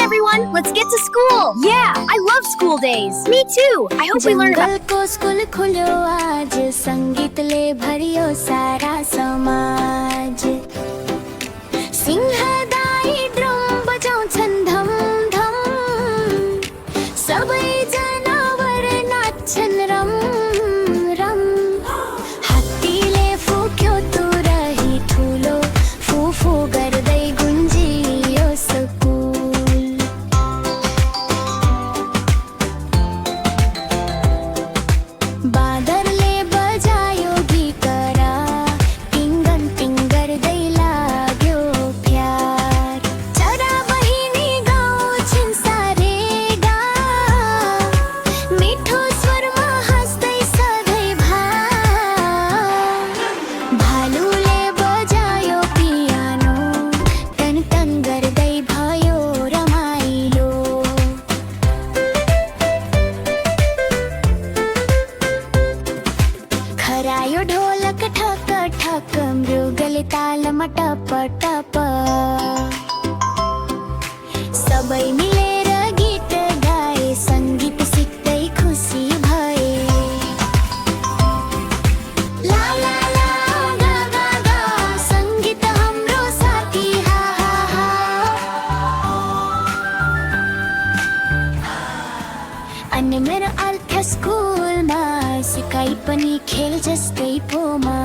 everyone, let's get to school. Yeah, I love school days. Me too. I hope we learn about. जंगल को school खुल्यो आज, संगीत ले भरियो सारा समाज। सिंहदाई ड्रम बजाउँछन् धम धम, सबै जनावर नाच्छन् रम रम। हात्तीले फुक्यो तुरही ठुलो, फुफु गर्दै गुन्जियो स्कुल। बाँदरले बजायो गिटारा, टिङ्गन टिङ गर्दै लाग्यो प्यार। चरा बहिनी गाउँछिन् सारेगा, मिठो स्वरमा हाँस्दै सधैँभर। भालुले बजायो पियानो, टन टन गर्दै भयो रमाइलो। खरायो ढोलक ठक ठक, मृगले तालमा टप टप। सबै मिलेर गीत गाए, सङ्गीत सिक्दै खुसी भए। ला ला ला गा गा गा, सङ्गीत हाम्रो साथी हा हा हा। अनि मेरो अर्थ स्कुलमा सिकाइ पनि खेल जस्तै पोमा।